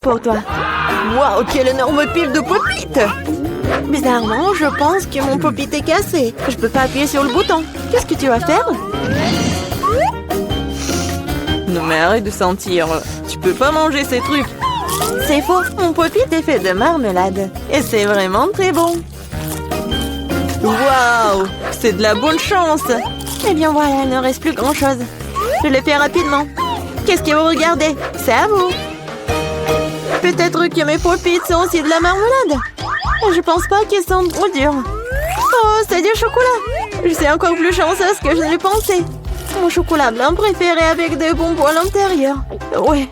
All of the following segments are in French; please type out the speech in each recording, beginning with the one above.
pour toi. Waouh, quelle énorme pile de pop-it! Bizarrement, je pense que mon pop-it est cassé. Je peux pas appuyer sur le bouton. Qu'est-ce que tu vas faire? Non mais arrête de sentir. Tu peux pas manger ces trucs. C'est faux. Mon pop-it est fait de marmelade. Et c'est vraiment très bon. Waouh! C'est de la bonne chance. Eh bien voilà, il ne reste plus grand-chose. Je le fais rapidement. Qu'est-ce que vous regardez? C'est à vous. Peut-être que mes pop-it sont aussi de la marmelade. Je pense pas qu'ils sont trop durs. Oh, c'est du chocolat. Je suis encore plus chanceuse que je ne le pensais. Mon chocolat blanc préféré avec des bonbons à l'intérieur. Ouais,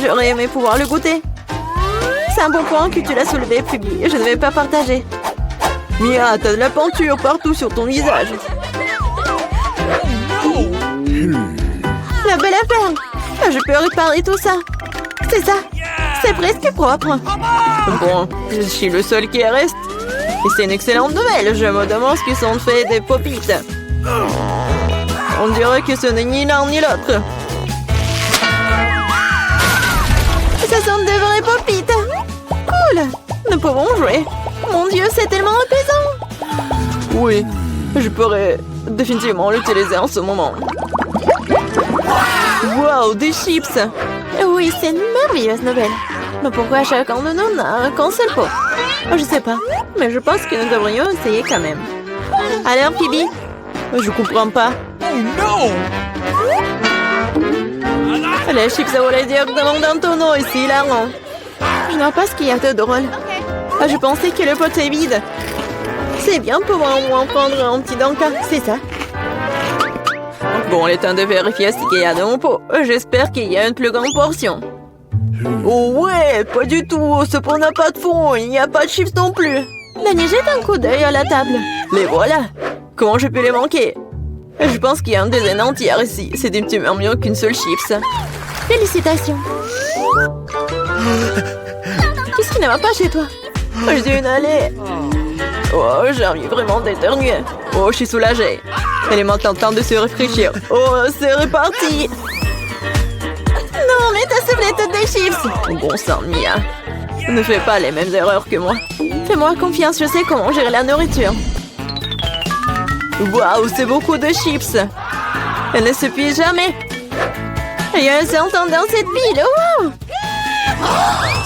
j'aurais aimé pouvoir le goûter. C'est un bon point que tu l'as soulevé, Phoebe. Je ne vais pas partager. Mia, t'as de la peinture partout sur ton visage. La belle affaire. Je peux réparer tout ça. C'est ça. C'est presque propre. Bon, je suis le seul qui reste. Et c'est une excellente nouvelle. Je me demande ce qu'ils sont faits des pop-it. On dirait que ce n'est ni l'un ni l'autre. Ce sont de vrais pop-it. Cool. Nous pouvons jouer. Mon Dieu, c'est tellement apaisant. Oui, je pourrais définitivement l'utiliser en ce moment. Wow, des chips. Oui, c'est une merveilleuse nouvelle. Mais pourquoi chacun de nous n'a qu'un seul pot? Je sais pas, mais je pense que nous devrions essayer quand même. Alors, Phoebe? Je comprends pas. Oh non! Les chips volaient directement dans ton eau, ici, hilarant. Je ne vois pas ce qu'il y a de drôle. Je pensais que le pot est vide. C'est bien pour au moins prendre un petit danka, c'est ça. Bon, il est temps de vérifier ce qu'il y a dans mon pot. J'espère qu'il y a une plus grande portion. Oh ouais, pas du tout. Ce pot n'a pas de fond. Il n'y a pas de chips non plus. Danny, jette un coup d'œil à la table. Les voilà. Comment je peux les manquer? Je pense qu'il y a une dizaine entière ici. C'est définitivement mieux qu'une seule chips. Félicitations. Qu'est-ce qui ne va pas chez toi? J'ai une allée. Oh, j'ai envie vraiment d'éternuer. Oh, je suis soulagée. Elle est maintenant temps de se réfléchir. Oh, c'est reparti. Non, mais t'as soufflé toutes des chips. Oh, bon sang, Mia. Ne fais pas les mêmes erreurs que moi. Fais-moi confiance, je sais comment gérer la nourriture. Waouh, c'est beaucoup de chips. Elle ne s'épuise jamais. Il y a un certain dans cette pile. Wow.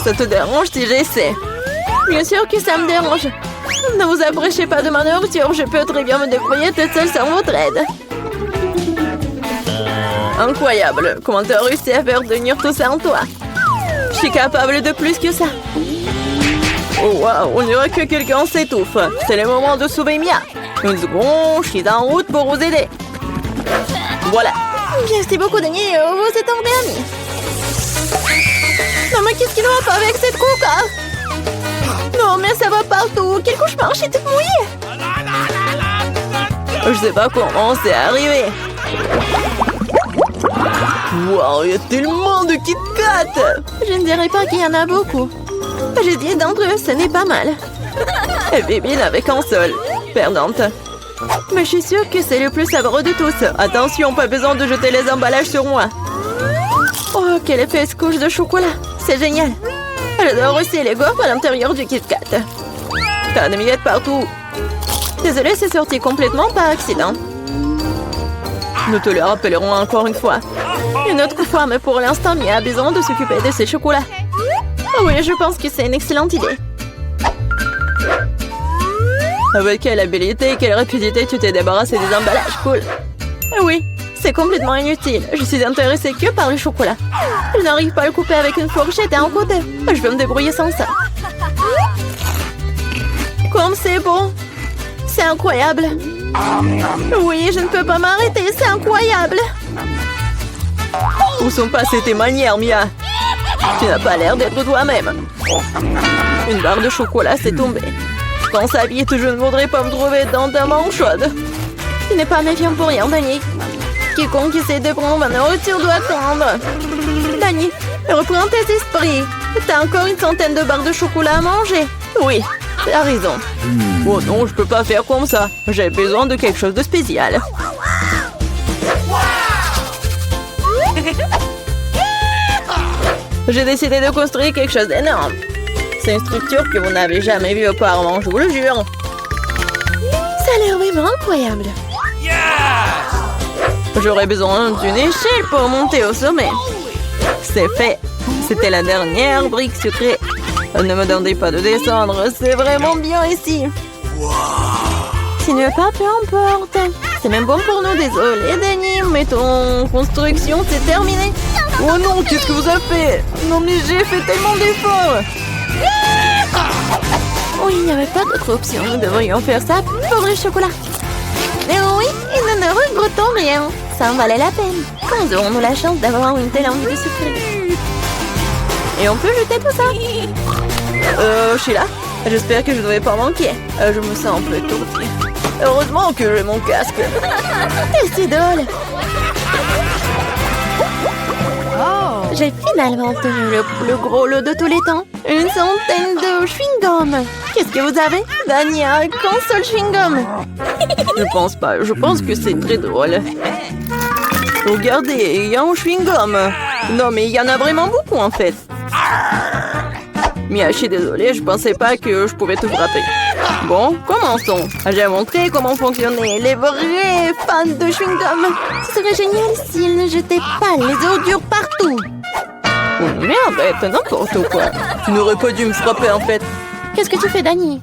Ça te dérange si j'essaie? Bien sûr que ça me dérange. Ne vous approchez pas de ma nourriture. Je peux très bien me débrouiller toute seule sans votre aide. Incroyable. Comment t'as réussi à faire tenir tout ça en toi? Je suis capable de plus que ça. Oh waouh, on dirait que quelqu'un s'étouffe. C'est le moment de sauver Mia. Une seconde, je suis en route pour vous aider. Voilà. Merci beaucoup, Danny. Vous êtes en bien. Non, mais qu'est-ce qu'il ne va pas avec cette coca? Non, mais ça va partout. Quel cauchemar, je suis toute mouillée. Je sais pas comment c'est arrivé. Wow, il y a tellement de Kit Kat. Je ne dirais pas qu'il y en a beaucoup. J'ai dit d'entre eux, ce n'est pas mal. Et Bibi n'avait qu'un seul. Perdante. Mais je suis sûre que c'est le plus savoureux de tous. Attention, pas besoin de jeter les emballages sur moi. Oh, quelle épaisse couche de chocolat. C'est génial. J'adore aussi les gaufres à l'intérieur du Kit Kat. T'as des miettes partout. Désolée, c'est sorti complètement par accident. Nous te le rappellerons encore une fois. Une autre fois, mais pour l'instant, Mia a besoin de s'occuper de ses chocolats. Oh oui, je pense que c'est une excellente idée. Avec quelle habilité et quelle rapidité tu t'es débarrassé des emballages, cool. Oui, c'est complètement inutile. Je suis intéressée que par le chocolat. Je n'arrive pas à le couper avec une fourchette et un côté. Je vais me débrouiller sans ça. Comme c'est bon. C'est incroyable. Oui, je ne peux pas m'arrêter, c'est incroyable. Où sont passées tes manières, Mia? Tu n'as pas l'air d'être toi-même. Une barre de chocolat s'est tombée. Pense à vite, je ne voudrais pas me trouver dans ta main chaude. Tu n'es pas méfiant pour rien, Danny. Quiconque essaie de prendre ma nourriture doit attendre. Danny, reprends tes esprits. T'as encore une centaine de barres de chocolat à manger. Oui, t'as raison. Oh non, je peux pas faire comme ça. J'ai besoin de quelque chose de spécial. J'ai décidé de construire quelque chose d'énorme. C'est une structure que vous n'avez jamais vue auparavant, je vous le jure. Ça a l'air vraiment incroyable. J'aurais besoin d'une échelle pour monter au sommet. C'est fait. C'était la dernière brique sucrée. Ne me demandez pas de descendre, c'est vraiment bien ici. Si tu ne veux pas, peu importe. C'est même bon pour nous, désolé Danny, mais ton construction c'est terminé. Oh non, qu'est-ce que vous avez fait? Non mais j'ai fait tellement d'efforts. Oh, il n'y avait pas d'autre option, nous devrions faire ça pour le chocolat. Mais oui, et nous ne regrettons rien. Ça en valait la peine. Quand aurons-nous la chance d'avoir une telle envie de souffrir? Et on peut jeter tout ça. Sheila, j'espère que je ne vais pas manquer. Je me sens un peu étourdie. Heureusement que j'ai mon casque. C'est drôle. J'ai finalement obtenu le plus gros lot de tous les temps. Une centaine de chewing-gum. Qu'est-ce que vous avez? Dania, qu'un seul chewing-gum. Je pense pas. Je pense que c'est très drôle. Regardez, il y a un chewing-gum. Non, mais il y en a vraiment beaucoup en fait. Mia, je suis désolée, je pensais pas que je pouvais te frapper. Bon, commençons. J'ai montré comment fonctionnaient les vrais fans de chewing-gum. Ce serait génial s'ils ne jetaient pas les ordures partout. Oh merde, c'est n'importe quoi. Tu n'aurais pas dû me frapper en fait. Qu'est-ce que tu fais, Danny?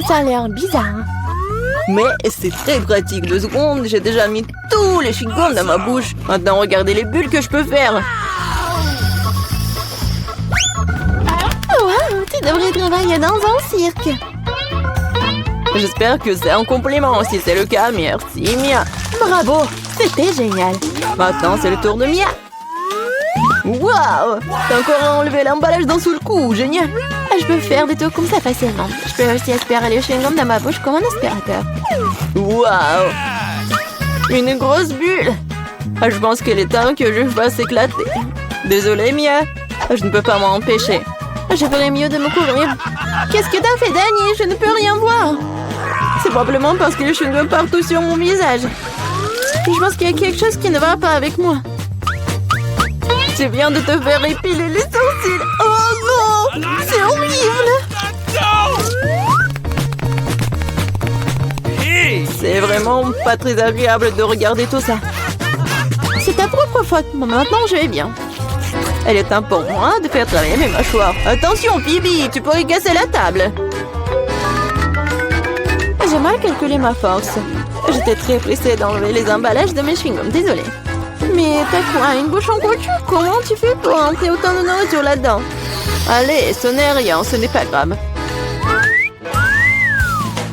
Ça a l'air bizarre. Mais c'est très pratique. 2 secondes, j'ai déjà mis tous les chewing-gums dans ma bouche. Maintenant, regardez les bulles que je peux faire. Wow, tu devrais travailler dans un cirque. J'espère que c'est un compliment. Si c'est le cas, merci Mia. Bravo, c'était génial. Maintenant, c'est le tour de Mia. Waouh, t'as encore enlevé l'emballage d'un seul coup, génial. Je peux faire des tours comme ça facilement. Je peux aussi aspirer les chewing-gums dans ma bouche comme un aspirateur. Waouh, une grosse bulle. Je pense qu'il est temps que je fasse éclater. Désolée Mia, je ne peux pas m'en empêcher. Je ferais mieux de me couvrir. Qu'est-ce que t'as fait, Danny? Je ne peux rien voir. C'est probablement parce que les chewing-gums partout sur mon visage. Je pense qu'il y a quelque chose qui ne va pas avec moi. Tu viens de te faire épiler les sourcils. Oh non, c'est horrible. C'est vraiment pas très agréable de regarder tout ça. C'est ta propre faute. Bon, maintenant, je vais bien. Elle est temps pour moi de faire travailler mes mâchoires. Attention, Phoebe, tu pourrais casser la table. J'ai mal calculé ma force. J'étais très pressée d'enlever les emballages de mes chewing-gums. Désolée. Mais t'as quoi, une bouche en couture? Comment tu fais pour entrer autant de nourriture là-dedans? Allez, ce n'est rien, ce n'est pas grave.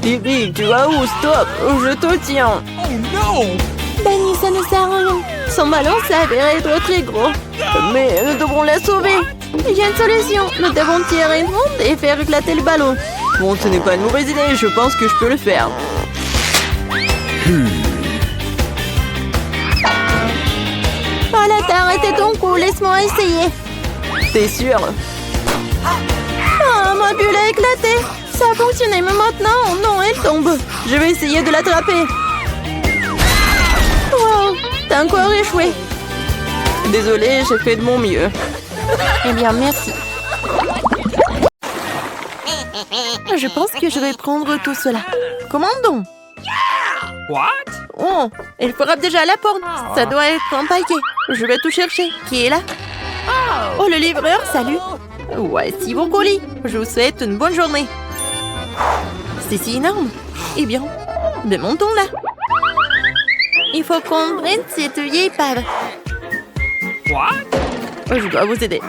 Phoebe, tu vas où? Stop, je te tiens. Oh non! Danny, ça ne sert à rien. Son ballon s'avère être très gros. Mais nous devrons la sauver. Il y a une solution. Nous devons tirer une ronde et faire éclater le ballon. Bon, ce n'est pas une mauvaise idée. Je pense que je peux le faire. Voilà, t'as arrêté ton coup. Laisse-moi essayer. T'es sûr? Ah, ma bulle a éclaté. Ça a fonctionné, mais maintenant, non, elle tombe. Je vais essayer de l'attraper. Wow, t'as encore échoué. Désolée, j'ai fait de mon mieux. Eh bien, merci. Je pense que je vais prendre tout cela. Commandons. What? Oh, il frappe déjà à la porte. Ça doit être un paquet. Je vais tout chercher. Qui est là? Oh, le livreur, salut. Voici vos colis. Je vous souhaite une bonne journée. C'est si énorme. Eh bien, démontons là. Il faut qu'on prenne cette vieille épave. What? Je dois vous aider.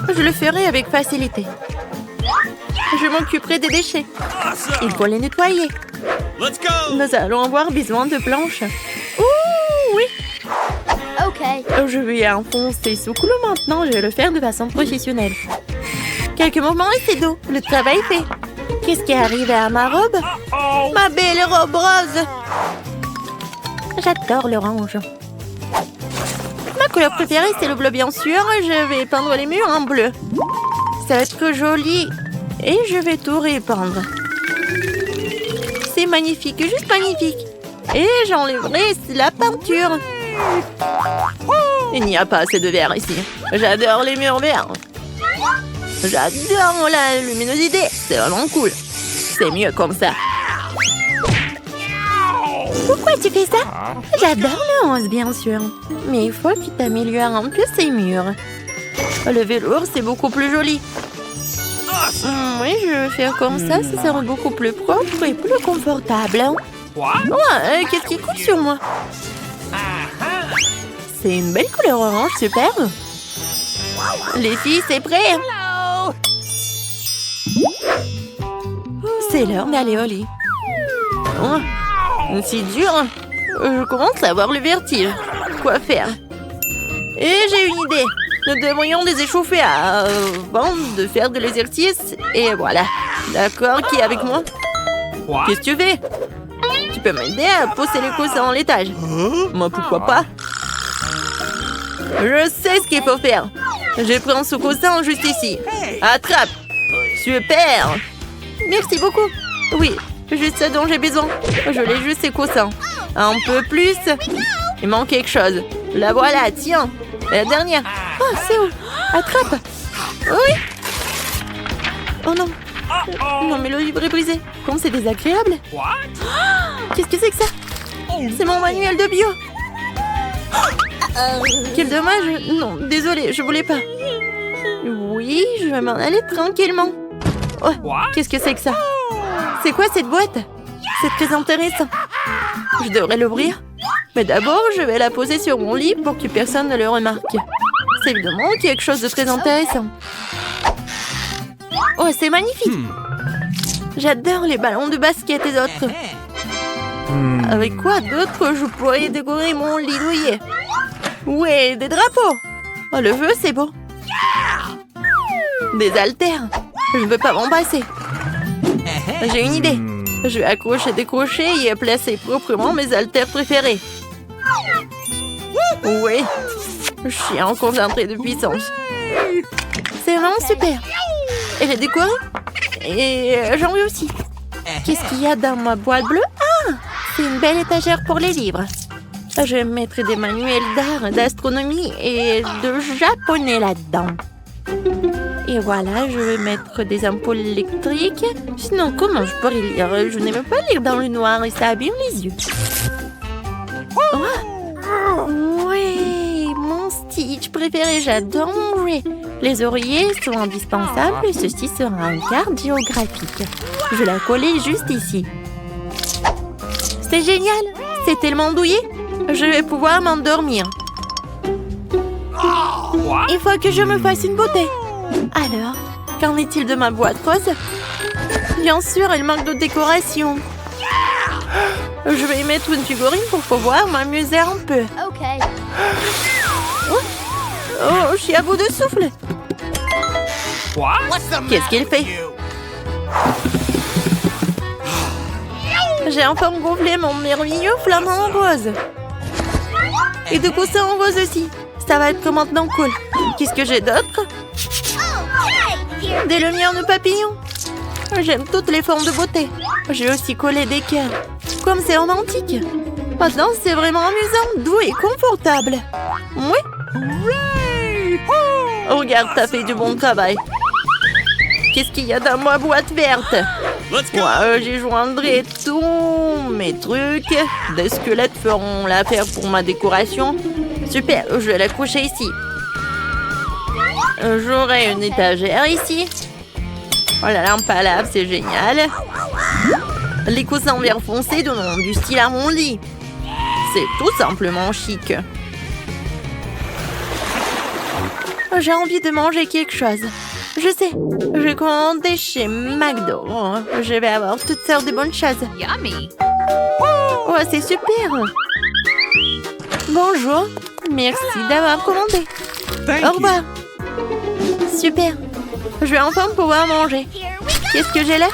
Je le ferai avec facilité. Je m'occuperai des déchets. Il faut les nettoyer. Let's go! Nous allons avoir besoin de planches. Ouh, oui. Ok. Je vais enfoncer ce clou maintenant. Je vais le faire de façon professionnelle. Quelques mouvements et c'est tout. Le travail est fait. Qu'est-ce qui est arrivé à ma robe? Oh! Ma belle robe rose. J'adore l'orange. Ma couleur préférée, c'est le bleu, bien sûr. Je vais peindre les murs en bleu. Ça va être joli. Et je vais tout répandre. C'est magnifique, juste magnifique. Et j'enlèverai la peinture. Il n'y a pas assez de verre ici. J'adore les murs verts. J'adore la luminosité. C'est vraiment cool. C'est mieux comme ça. Pourquoi tu fais ça? J'adore le 11, bien sûr. Mais il faut que tu t'améliores un peu ces murs. Le velours, c'est beaucoup plus joli. Oui, je vais faire comme ça sera beaucoup plus propre et plus confortable. What? Qu'est-ce qui coule sur moi? C'est une belle couleur orange, super. Les filles, c'est prêt? C'est l'heure d'aller au lit. Oh, c'est dur. Je commence à avoir le vertige. Quoi faire? Et j'ai une idée. Nous devrions les échauffer avant de faire de l'exercice. Et voilà. D'accord, qui est avec moi? What? Qu'est-ce que tu fais? Tu peux m'aider à poser les coussins en l'étage? Moi, pourquoi pas? Je sais ce qu'il faut faire. Je prends ce coussin juste ici. Attrape! Super! Merci beaucoup. Oui, juste ce dont j'ai besoin. Je l'ai juste ces coussins. Un peu plus. Il manque quelque chose. La voilà, tiens. La dernière. Oh, c'est où? Attrape! Oui! Oh non. Non, mais le livre est brisé. Comme c'est désagréable. What? Qu'est-ce que c'est que ça? C'est mon manuel de bio. Quel dommage. Non, désolée, je voulais pas. Oui, je vais m'en aller tranquillement. Oh, qu'est-ce que c'est que ça? C'est quoi cette boîte? C'est très intéressant. Je devrais l'ouvrir. Mais d'abord, je vais la poser sur mon lit pour que personne ne le remarque. C'est évidemment quelque chose de très intéressant. Oh, c'est magnifique. J'adore les ballons de basket et d'autres. Avec quoi d'autre je pourrais décorer mon lit douillet? Ouais, des drapeaux. Oh, le feu, c'est beau. Des haltères. Je ne veux pas m'embrasser. J'ai une idée. Je vais accrocher des crochets et placer proprement mes haltères préférés. Oui, je suis en concentré de puissance. C'est vraiment super. Elle est décorée. Et j'en veux aussi. Qu'est-ce qu'il y a dans ma boîte bleue? Ah, c'est une belle étagère pour les livres. Je vais mettre des manuels d'art, d'astronomie et de japonais là-dedans. Et voilà, je vais mettre des ampoules électriques. Sinon, comment je pourrais lire? Je n'aime pas lire dans le noir et ça abîme les yeux. Oh, ouais, mon Stitch préféré, j'adore manger. Les oreillers sont indispensables et ceci sera une carte géographique. Je vais la coller juste ici. C'est génial, c'est tellement douillet. Je vais pouvoir m'endormir. Il faut que je me fasse une beauté. Alors, qu'en est-il de ma boîte rose? Bien sûr, elle manque de décoration. Je vais y mettre une figurine pour pouvoir m'amuser un peu. Oh, je suis à bout de souffle. Qu'est-ce qu'il fait? J'ai enfin gonflé mon merveilleux flamant rose. Et de coussins en rose aussi. Ça va être maintenant cool. Qu'est-ce que j'ai d'autre? Des lumières de papillons. J'aime toutes les formes de beauté. J'ai aussi collé des cœurs. Comme c'est romantique. Maintenant, c'est vraiment amusant, doux et confortable. Oui. Regarde, t'as fait du bon travail. Qu'est-ce qu'il y a dans ma boîte verte? Moi, j'y joindrai tous mes trucs. Des squelettes feront l'affaire pour ma décoration. Super, je vais la coucher ici. J'aurai une étagère ici. Oh, la lampe à lave, c'est génial. Les coussins vert foncé donnent du style à mon lit. C'est tout simplement chic. J'ai envie de manger quelque chose. Je sais, je vais commander chez McDo. Je vais avoir toutes sortes de bonnes choses. Yummy. Oh, c'est super. Bonjour, merci d'avoir commandé. Au revoir. Super, je vais enfin pouvoir manger. Qu'est-ce que j'ai là?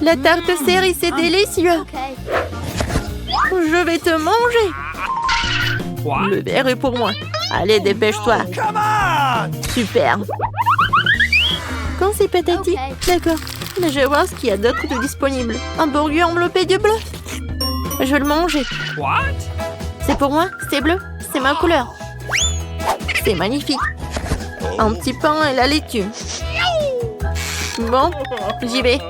La tarte cerise, c'est délicieux. Je vais te manger. Le verre est pour moi. Allez, dépêche-toi. Super. Quand c'est patati? D'accord. Mais je vais voir ce qu'il y a d'autre de disponible. Un burger enveloppé de bleu. Je vais le manger. C'est pour moi, c'est bleu. C'est ma couleur. C'est magnifique. Un petit pain et la laitue. Bon, j'y vais.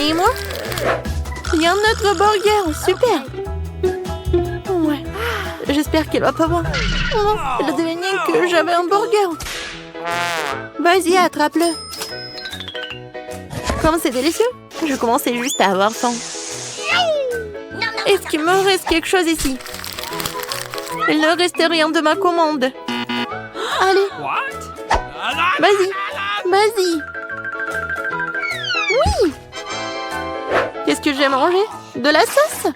Et moi? Il y a un autre burger, super. Ouais, j'espère qu'elle va pas voir. Non, elle a deviné que j'avais un burger. Vas-y, attrape-le. Comme c'est délicieux. Je commençais juste à avoir faim. Est-ce qu'il me reste quelque chose ici? Il ne reste rien de ma commande. Allez, What? vas-y, vas-y. Oui. Qu'est-ce que j'ai mangé? De la sauce?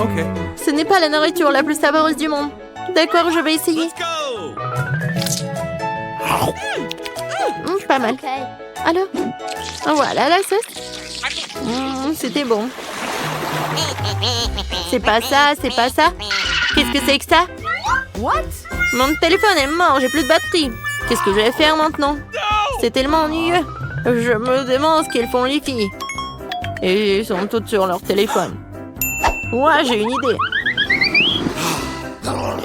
Okay. Ce n'est pas la nourriture la plus savoureuse du monde. D'accord, je vais essayer. Let's go. Pas mal. Alors, voilà la sauce. C'était bon. C'est pas ça, c'est pas ça. Qu'est-ce que c'est que ça? What? Mon téléphone est mort, j'ai plus de batterie. Qu'est-ce que je vais faire maintenant? C'est tellement ennuyeux. Je me demande ce qu'elles font les filles. Et elles sont toutes sur leur téléphone. Ouais, j'ai une idée.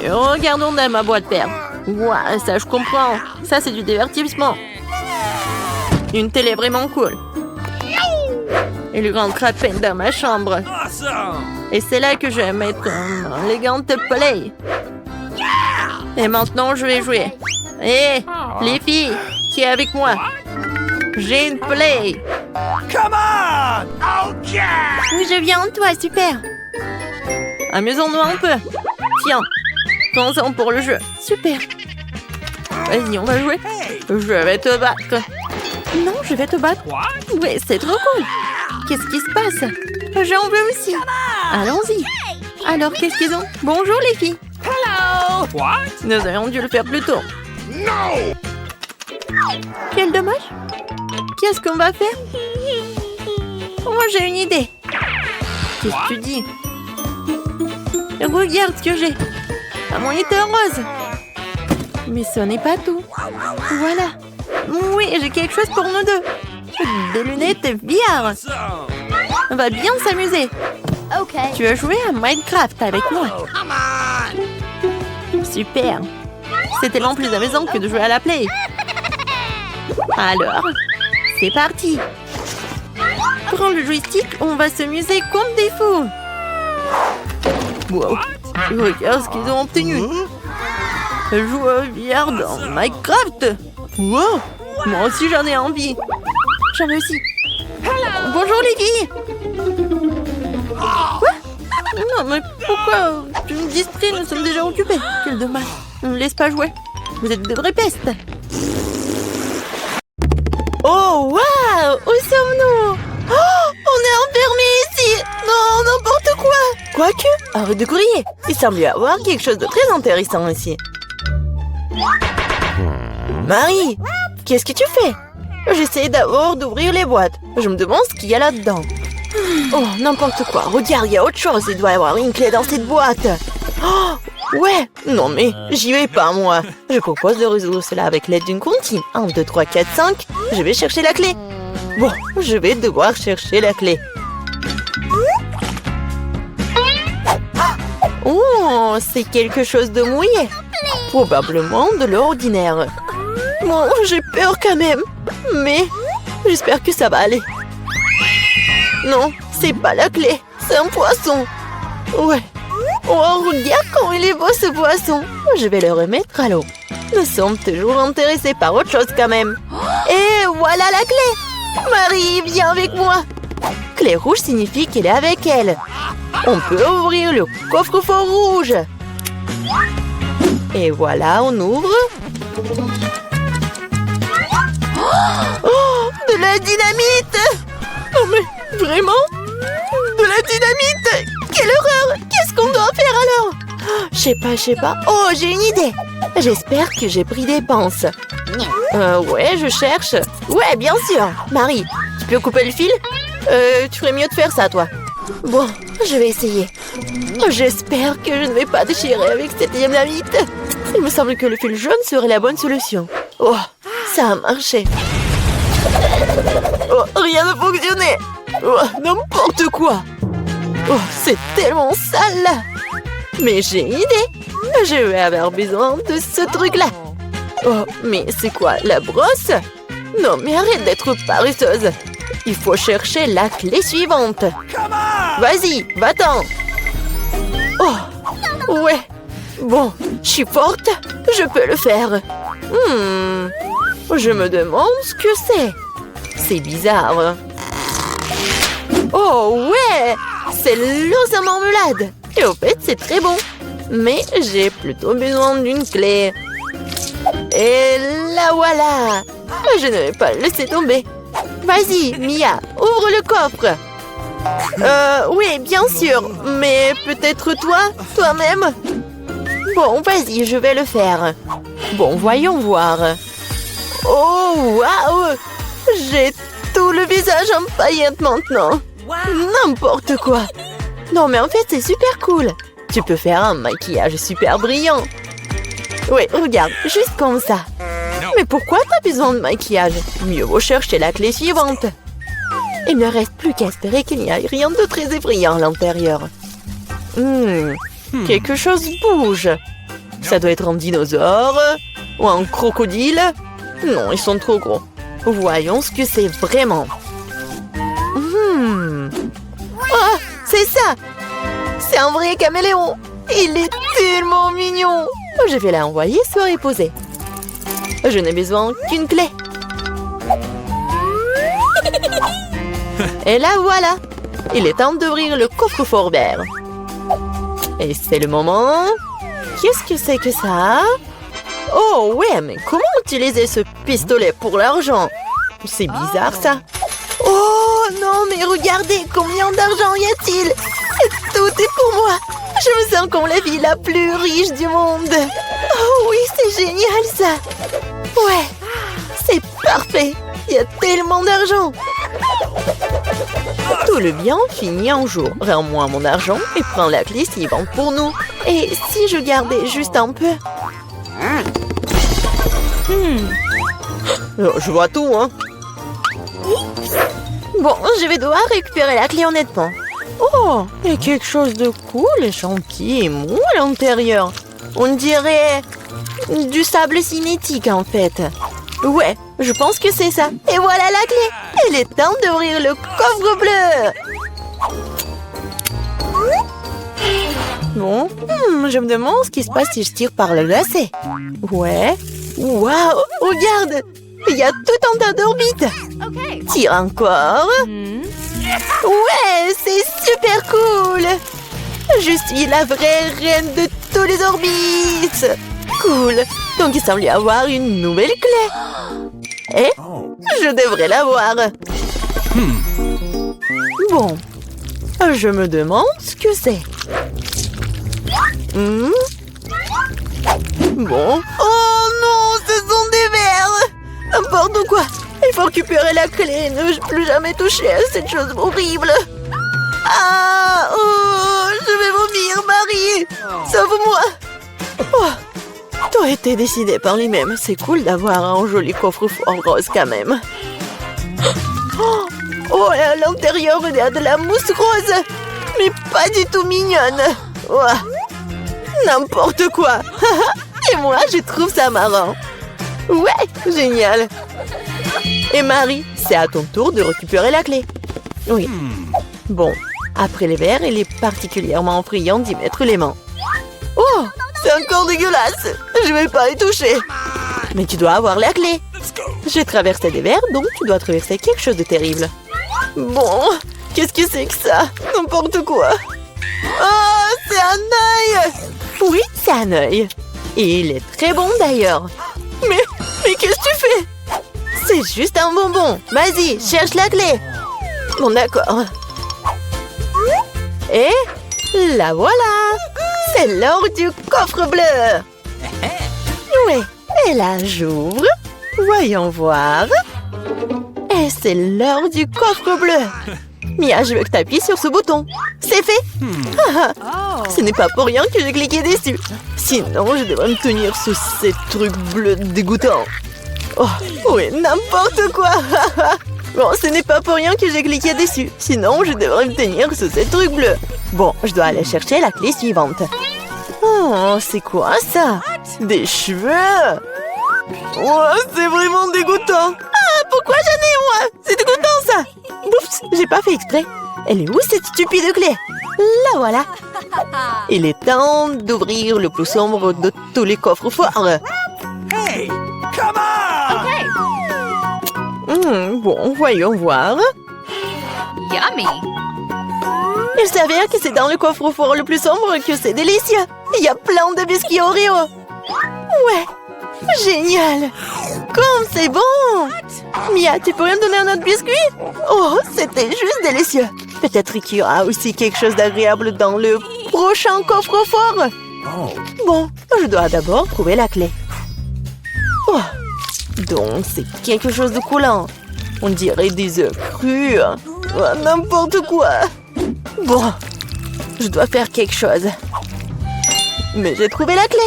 Et regardons dans ma boîte père. Ouais, ça je comprends. Ça c'est du divertissement. Une télé vraiment cool. Il rentre à peine dans ma chambre. Awesome. Et c'est là que je vais mettre un élégante play. Et maintenant, je vais jouer. Hé, les filles, qui est avec moi? J'ai une play. Come on. Okay. Oui, je viens de toi, super. Amusons-nous un peu. Tiens, prends-en pour le jeu. Super. Vas-y, on va jouer. Je vais te battre. Non, je vais te battre. What? Oui, c'est trop cool. Qu'est-ce qui se passe? J'en veux aussi. Allons-y. Alors, qu'est-ce qu'ils ont? Bonjour, les filles. Hello. What? Nous aurions dû le faire plus tôt. No. Quel dommage. Qu'est-ce qu'on va faire? Moi, j'ai une idée. Qu'est-ce que tu dis? Regarde ce que j'ai. Un moniteur rose. Mais ce n'est pas tout. Voilà. Oui, j'ai quelque chose pour nous deux. Des lunettes VR. Awesome. On va bien s'amuser. Tu veux jouer à Minecraft avec moi? Come on. Super. C'est tellement plus amusant que de jouer à la play. Alors, c'est parti. Prends le joystick, on va s'amuser comme des fous. Wow. Regarde ce qu'ils ont obtenu. Jouer VR dans Minecraft. Wow. Moi aussi j'en ai envie. J'en ai aussi. Bonjour les filles. Quoi? Non mais pourquoi tu me distrais? Nous sommes déjà occupés. Quel dommage. Ne me laisse pas jouer. Vous êtes de vraies pestes. Oh waouh! Où sommes-nous? Oh, on est enfermés ici. Non, n'importe quoi. Quoique, arrête de courir. Il semble y avoir quelque chose de très intéressant ici. Marie, qu'est-ce que tu fais? J'essaie d'abord d'ouvrir les boîtes. Je me demande ce qu'il y a là-dedans. Oh, n'importe quoi. Regarde, il y a autre chose. Il doit y avoir une clé dans cette boîte. Oh, ouais. Non, mais j'y vais pas, moi. Je propose de résoudre cela avec l'aide d'une comptine. 1, 2, 3, 4, 5. Je vais chercher la clé. Bon, je vais devoir chercher la clé. Oh, c'est quelque chose de mouillé. Probablement de l'ordinaire. Bon, j'ai peur quand même. Mais j'espère que ça va aller. Non, c'est pas la clé. C'est un poisson. Ouais. Oh, regarde comment il est beau ce poisson. Je vais le remettre à l'eau. Nous sommes toujours intéressés par autre chose quand même. Et voilà la clé. Marie, viens avec moi. Clé rouge signifie qu'elle est avec elle. On peut ouvrir le coffre-fort rouge. Et voilà, on ouvre. Oh, de la dynamite! Oh mais vraiment? De la dynamite! Quelle horreur! Qu'est-ce qu'on doit faire alors? Je sais pas. Oh, j'ai une idée! J'espère que j'ai pris des pinces. Ouais, je cherche. Ouais, bien sûr. Marie, tu peux couper le fil? Tu ferais mieux de faire ça, toi. Bon, je vais essayer. J'espère que je ne vais pas déchirer avec cette dynamite. Il me semble que le fil jaune serait la bonne solution. Oh, ça a marché. Oh, rien ne fonctionnait. Oh, n'importe quoi. Oh, c'est tellement sale là. Mais j'ai une idée. Je vais avoir besoin de ce truc-là. Oh, mais c'est quoi, la brosse? Non, mais arrête d'être paresseuse. Il faut chercher la clé suivante. Come on! Vas-y, va-t'en. Oh, ouais. Bon, je suis forte. Je peux le faire. Je me demande ce que c'est. C'est bizarre. Oh, ouais. C'est l'os à marmelade. Et au fait, c'est très bon. Mais j'ai plutôt besoin d'une clé. Et la voilà. Je ne vais pas le laisser tomber. Vas-y, Mia, ouvre le coffre. Oui, bien sûr. Mais peut-être toi-même. Bon, vas-y, je vais le faire. Bon, voyons voir. Oh, waouh! J'ai tout le visage en paillettes maintenant. N'importe quoi. Non, mais en fait, c'est super cool. Tu peux faire un maquillage super brillant. Oui, regarde, juste comme ça. Mais pourquoi t'as besoin de maquillage? Mieux vaut chercher la clé suivante. Il ne reste plus qu'à espérer qu'il n'y ait rien de très effrayant à l'intérieur. Quelque chose bouge. Ça doit être un dinosaure ou un crocodile. Non, ils sont trop gros. Voyons ce que c'est vraiment. Oh, c'est ça! C'est un vrai caméléon! Il est tellement mignon! Je vais l'envoyer se reposer. Je n'ai besoin qu'une clé. Et là voilà! Il est temps d'ouvrir le coffre-fort vert. Et c'est le moment. Qu'est-ce que c'est que ça? Oh ouais, mais comment utiliser ce pistolet pour l'argent? C'est bizarre ça. Oh non, mais regardez, combien d'argent y a-t-il? Tout est pour moi. Je me sens comme la vie la plus riche du monde. Oh oui, c'est génial ça. Ouais, c'est parfait. Il y a tellement d'argent. Tout le bien finit un jour. Rends-moi mon argent et prends la clé suivante pour nous. Et si je gardais juste un peu? Je vois tout, hein. Bon, je vais devoir récupérer la clé honnêtement. Oh, il y a quelque chose de cool et gentil et mou à l'intérieur. On dirait du sable cinétique en fait. Ouais, je pense que c'est ça. Et voilà la clé. Il est temps d'ouvrir le coffre bleu. Bon, je me demande ce qui se passe si je tire par le lacet. Ouais. Waouh, regarde. Il y a tout un tas d'orbites. Tire encore. Ouais, c'est super cool. Je suis la vraie reine de tous les orbites. Cool. Donc il semble y avoir une nouvelle clé. Et je devrais l'avoir. Bon. Je me demande ce que c'est. Bon. Oh non, ce sont des vers. N'importe quoi. Il faut récupérer la clé et ne plus jamais toucher à cette chose horrible. Ah, oh, je vais vomir, Marie. Sauve-moi. Oh, tout a été décidé par lui-même. C'est cool d'avoir un joli coffre-fort rose quand même. Oh, et à l'intérieur, il y a de la mousse rose. Mais pas du tout mignonne. Oh, n'importe quoi. Et moi, je trouve ça marrant. Ouais, génial. Et Marie, c'est à ton tour de récupérer la clé. Oui. Bon, après les verres, il est particulièrement friand d'y mettre les mains. Oh, c'est encore dégueulasse. Je vais pas y toucher. Mais tu dois avoir la clé. J'ai traversé des verres, donc tu dois traverser quelque chose de terrible. Bon, qu'est-ce que c'est que ça? N'importe quoi. Oh, c'est un œil. Oui, c'est un œil. Et il est très bon d'ailleurs. Mais qu'est-ce que tu fais? C'est juste un bonbon. Vas-y, cherche la clé. Bon, d'accord. Et la voilà. C'est l'heure du coffre bleu. Oui, et là, j'ouvre. Voyons voir. Et c'est l'heure du coffre bleu. Mia, je veux que tu appuies sur ce bouton. C'est fait. Ce n'est pas pour rien que j'ai cliqué dessus. Sinon, je devrais me tenir sous ces trucs bleus dégoûtants. Oh, oui, n'importe quoi. Bon, ce n'est pas pour rien que j'ai cliqué dessus. Sinon, je devrais me tenir sous ces trucs bleus. Bon, je dois aller chercher la clé suivante. Oh, c'est quoi ça? Des cheveux? Oh, c'est vraiment dégoûtant. Ah, pas fait exprès. Elle est où cette stupide clé? La voilà. Il est temps d'ouvrir le plus sombre de tous les coffres forts. Hey, come on! Bon, voyons voir. Yummy! Il s'avère que c'est dans le coffre-fort le plus sombre que c'est délicieux. Il y a plein de biscuits Oreo. Ouais, génial. Comme c'est bon. Mia, tu pourrais me donner un autre biscuit? Oh, c'était juste délicieux. Peut-être qu'il y aura aussi quelque chose d'agréable dans le prochain coffre-fort. Bon, je dois d'abord trouver la clé. Oh, donc c'est quelque chose de coulant. On dirait des œufs crus. Oh, n'importe quoi. Bon, je dois faire quelque chose. Mais j'ai trouvé la clé.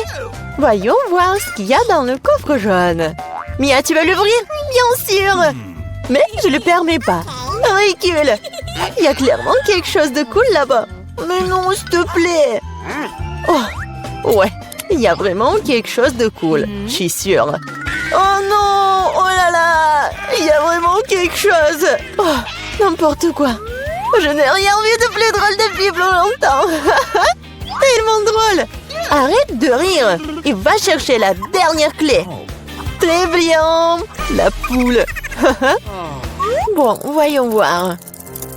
Voyons voir ce qu'il y a dans le coffre jaune. Mia, tu vas l'ouvrir? Bien sûr. Mais je ne le permets pas. Ridicule. Il y a clairement quelque chose de cool là-bas. Mais non, s'il te plaît. Oh, ouais. Il y a vraiment quelque chose de cool. Je suis sûre. Oh non! Oh là là! Il y a vraiment quelque chose. Oh, n'importe quoi. Je n'ai rien vu de plus drôle depuis plus longtemps. Tellement drôle. Arrête de rire et va chercher la dernière clé. Très bien. La poule. Bon, voyons voir.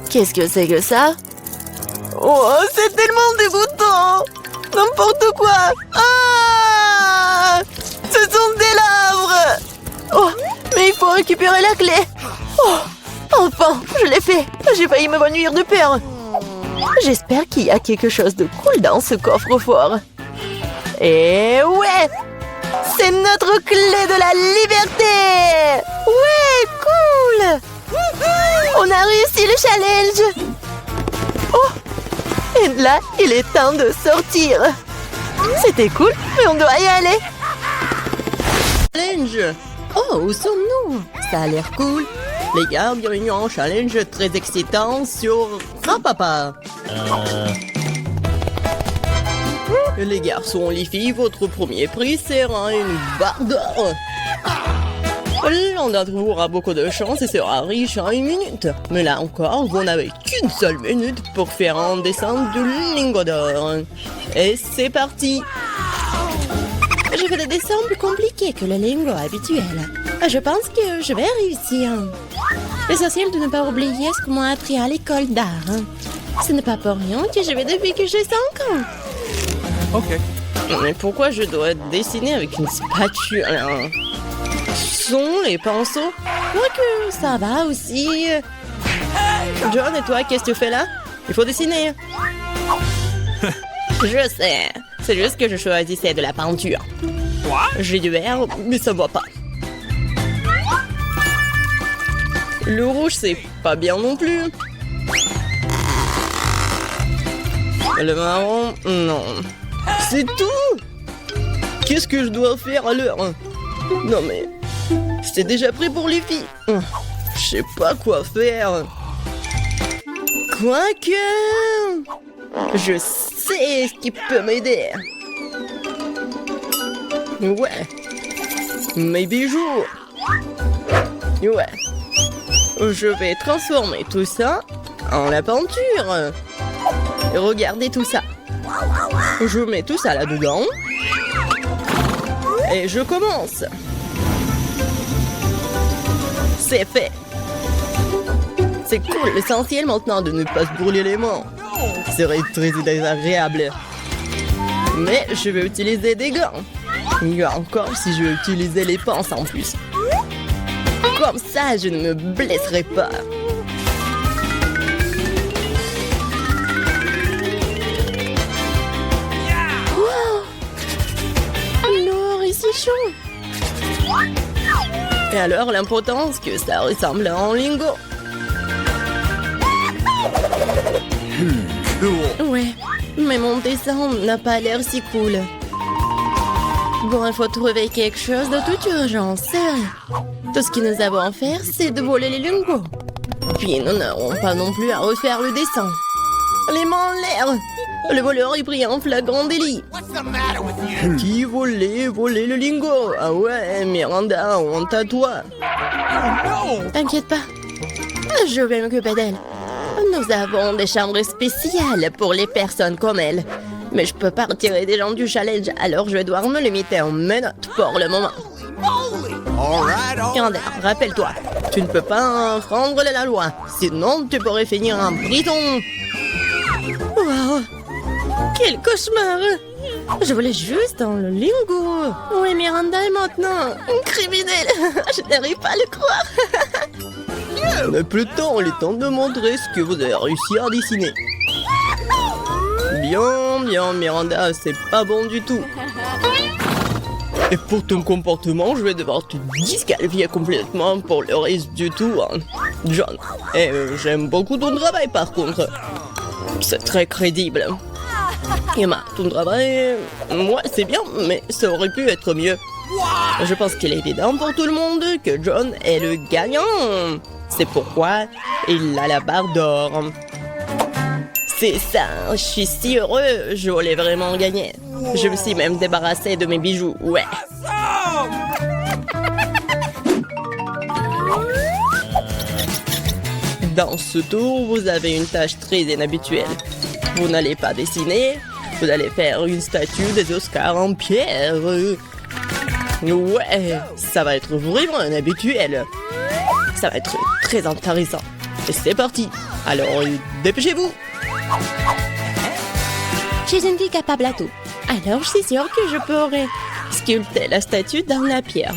Qu'est-ce que c'est que ça? Oh, c'est tellement dégoûtant. N'importe quoi. Ah! Ce sont des larves. Oh, mais il faut récupérer la clé. Oh, enfin, je l'ai fait. J'ai failli m'évanouir de peur. J'espère qu'il y a quelque chose de cool dans ce coffre-fort. Et ouais! C'est notre clé de la liberté! Ouais, cool! On a réussi le challenge! Oh! Et là, il est temps de sortir. C'était cool, mais on doit y aller. Challenge! Oh, où sommes-nous? Ça a l'air cool. Les gars, bienvenue en challenge très excitant sur Grand-Papa. Les garçons, les filles, votre premier prix sera une barre d'or. L'un d'entre vous aura beaucoup de chance et sera riche en une minute. Mais là encore, vous n'avez qu'une seule minute pour faire un dessin de lingot d'or. Et c'est parti! Je fais des dessins plus compliqués que le lingot habituel. Je pense que je vais réussir. L'essentiel de ne pas oublier ce qu'on m'a appris à l'école d'art. Ce n'est pas pour rien que je vais depuis que j'ai 5 ans. Ok. Mais pourquoi je dois dessiner avec une spatule? Sont les pinceaux? Quoique ça va aussi. John, et toi, qu'est-ce que tu fais là? Il faut dessiner. Je sais. C'est juste que je choisissais de la peinture. J'ai du vert, mais ça va pas. Le rouge, c'est pas bien non plus. Le marron, non. C'est tout? Qu'est-ce que je dois faire alors? Non mais... c'est déjà prêt pour les filles. Je sais pas quoi faire. Quoique... je sais ce qui peut m'aider. Ouais. Mes bijoux. Ouais. Je vais transformer tout ça en la peinture. Et regardez tout ça. Je mets tout ça là-dedans. Et je commence. C'est fait. C'est cool, l'essentiel maintenant de ne pas se brûler les mains. Ce serait très désagréable. Mais je vais utiliser des gants. Mieux encore si je vais utiliser les pinces en plus. Comme ça, je ne me blesserai pas. Wow! Alors, ici chaud. Et alors, l'importance que ça ressemble à un lingot. Ouais, mais mon dessin n'a pas l'air si cool. Bon, il faut trouver quelque chose de toute urgence. Tout ce que nous avons à faire, c'est de voler les lingots. Puis nous n'aurons pas non plus à refaire le dessin. Les mains en l'air. Le voleur est pris en flagrant délit. Qui volait le lingot? Ah ouais, Miranda, honte à toi. T'inquiète pas. Je vais m'occuper d'elle. Nous avons des chambres spéciales pour les personnes comme elle. Mais je peux pas retirer des gens du challenge, alors je vais devoir me limiter en menottes pour le moment. Miranda, rappelle-toi, tu ne peux pas enfreindre la loi, sinon tu pourrais finir en prison. Wow, quel cauchemar! Je voulais juste dans le lingot. Oui, Miranda est maintenant une criminelle. Je n'arrive pas à le croire. On n'a plus de temps, il est temps de montrer ce que vous avez réussi à dessiner. Bien, Miranda, c'est pas bon du tout. Et pour ton comportement, je vais devoir te disqualifier complètement pour le reste du tour. John, j'aime beaucoup ton travail par contre. C'est très crédible. Emma, ton travail, moi c'est bien, mais ça aurait pu être mieux. Je pense qu'il est évident pour tout le monde que John est le gagnant. C'est pourquoi il a la barre d'or. C'est ça, je suis si heureux, je voulais vraiment gagner. Je me suis même débarrassé de mes bijoux, ouais. Dans ce tour, vous avez une tâche très inhabituelle. Vous n'allez pas dessiner, vous allez faire une statue des Oscars en pierre. Ouais, ça va être vraiment inhabituel. Ça va être très intéressant. Et c'est parti. Alors, dépêchez-vous. Je suis une fille capable à tout. Alors, je suis sûre que je pourrai sculpter la statue dans la pierre.